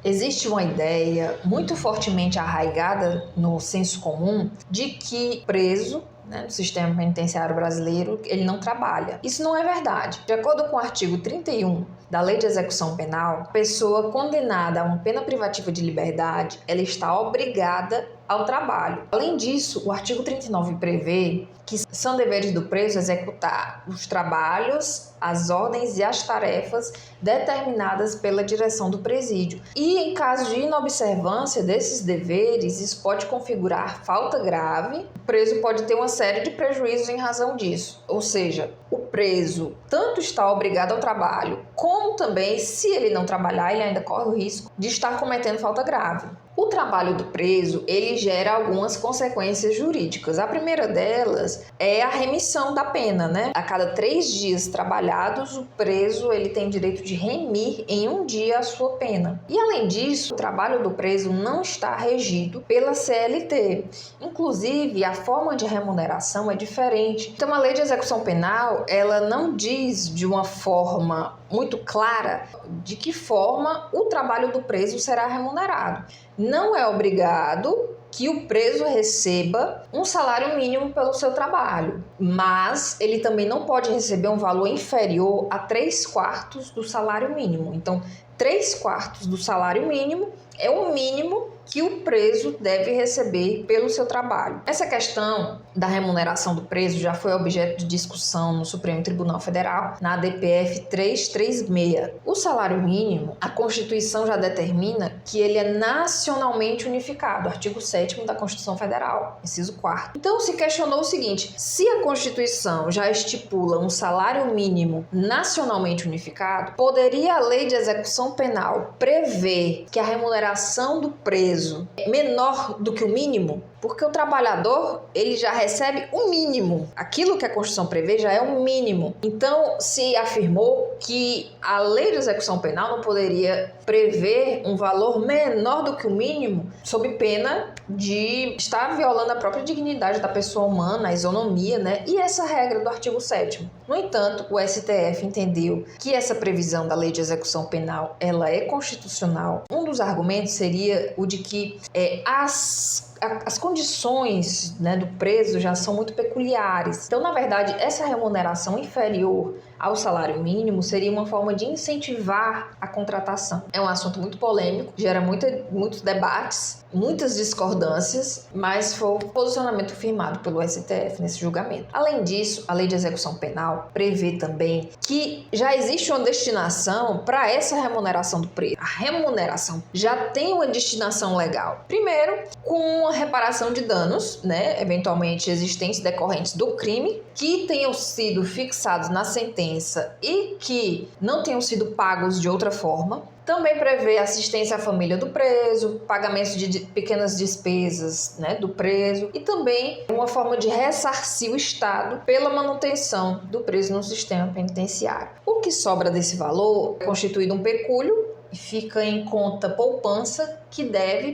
Existe uma ideia muito fortemente arraigada no senso comum de que preso, no sistema penitenciário brasileiro, ele não trabalha. Isso não é verdade. De acordo com o artigo 31 da Lei de Execução Penal, a pessoa condenada a uma pena privativa de liberdade, ela está obrigada ao trabalho. Além disso, o artigo 39 prevê que são deveres do preso executar os trabalhos, as ordens e as tarefas determinadas pela direção do presídio. E em caso de inobservância desses deveres, isso pode configurar falta grave. O preso pode ter uma série de prejuízos em razão disso. Ou seja, o preso tanto está obrigado ao trabalho, como também, se ele não trabalhar, ele ainda corre o risco de estar cometendo falta grave. O trabalho do preso, ele gera algumas consequências jurídicas. A primeira delas é a remissão da pena, A cada 3 dias trabalhados, o preso ele tem direito de remir em um dia a sua pena. E além disso, o trabalho do preso não está regido pela CLT. Inclusive, a forma de remuneração é diferente. Então, a Lei de Execução Penal, ela não diz de uma forma muito clara de que forma o trabalho do preso será remunerado. Não é obrigado que o preso receba um salário mínimo pelo seu trabalho, mas ele também não pode receber um valor inferior a 3/4 do salário mínimo. Então, 3/4 do salário mínimo é o mínimo que o preso deve receber pelo seu trabalho. Essa questão da remuneração do preso já foi objeto de discussão no Supremo Tribunal Federal, na ADPF 336. O salário mínimo, a Constituição já determina que ele é nacionalmente unificado, artigo 7º da Constituição Federal, inciso 4º. Então, se questionou o seguinte: se a Constituição já estipula um salário mínimo nacionalmente unificado, poderia a Lei de Execução Penal prever que a remuneração do preso é menor do que o mínimo? Porque o trabalhador, ele já recebe o mínimo. Aquilo que a Constituição prevê já é o mínimo. Então, se afirmou que a Lei de Execução Penal não poderia prever um valor menor do que o mínimo, sob pena de estar violando a própria dignidade da pessoa humana, a isonomia, E essa regra do artigo 7º. No entanto, o STF entendeu que essa previsão da Lei de Execução Penal, ela é constitucional. Um dos argumentos seria o de que as condições do preso já são muito peculiares. Então, na verdade, essa remuneração inferior ao salário mínimo seria uma forma de incentivar a contratação. É um assunto muito polêmico, gera muitos debates, muitas discordâncias, mas foi o posicionamento firmado pelo STF nesse julgamento. Além disso, a Lei de Execução Penal prevê também que já existe uma destinação para essa remuneração do preso. A remuneração já tem uma destinação legal. Primeiro, com a reparação de danos, eventualmente existentes decorrentes do crime, que tenham sido fixados na sentença e que não tenham sido pagos de outra forma. Também prevê assistência à família do preso, pagamento de pequenas despesas do preso e também uma forma de ressarcir o Estado pela manutenção do preso no sistema penitenciário. O que sobra desse valor é constituído um pecúlio e fica em conta poupança que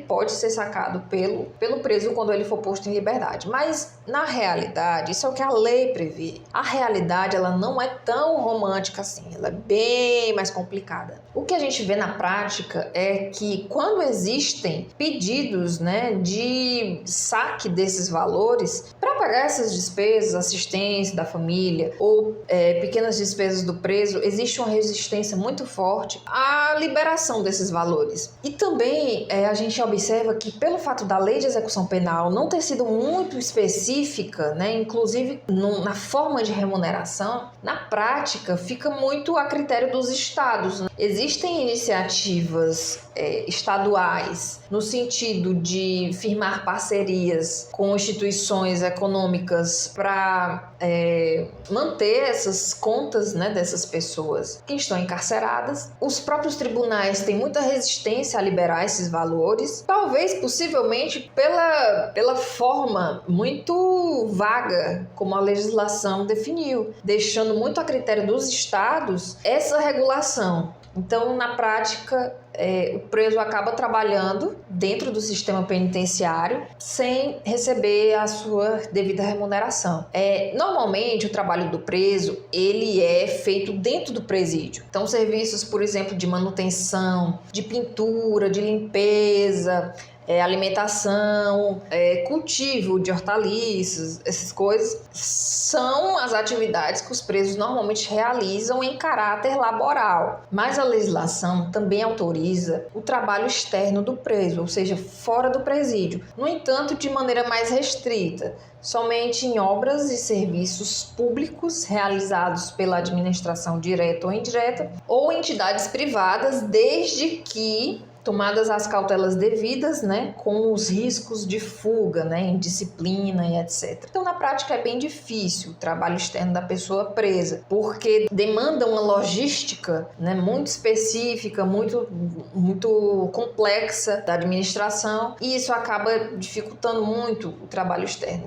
pode ser sacado pelo preso quando ele for posto em liberdade. Mas, na realidade, isso é o que a lei prevê. A realidade, ela não é tão romântica assim, ela é bem mais complicada. O que a gente vê na prática é que quando existem pedidos de saque desses valores, para pagar essas despesas, assistência da família ou pequenas despesas do preso, existe uma resistência muito forte à liberação desses valores. E também a gente observa que pelo fato da Lei de Execução Penal não ter sido muito específica, inclusive na forma de remuneração, na prática fica muito a critério dos estados. Existem iniciativas estaduais no sentido de firmar parcerias com instituições econômicas para manter essas contas dessas pessoas que estão encarceradas. Os próprios tribunais têm muita resistência a liberar esses valores, talvez possivelmente pela forma muito vaga como a legislação definiu, deixando muito a critério dos estados essa regulação. Então, na prática, o preso acaba trabalhando dentro do sistema penitenciário sem receber a sua devida remuneração. Normalmente, o trabalho do preso, ele é feito dentro do presídio. Então, serviços, por exemplo, de manutenção, de pintura, de limpeza, alimentação, cultivo de hortaliças, essas coisas são as atividades que os presos normalmente realizam em caráter laboral. Mas a legislação também autoriza o trabalho externo do preso, ou seja, fora do presídio. No entanto, de maneira mais restrita, somente em obras e serviços públicos realizados pela administração direta ou indireta ou entidades privadas, desde que tomadas as cautelas devidas, com os riscos de fuga, indisciplina e etc. Então, na prática, é bem difícil o trabalho externo da pessoa presa, porque demanda uma logística, muito específica, muito, muito complexa da administração, e isso acaba dificultando muito o trabalho externo.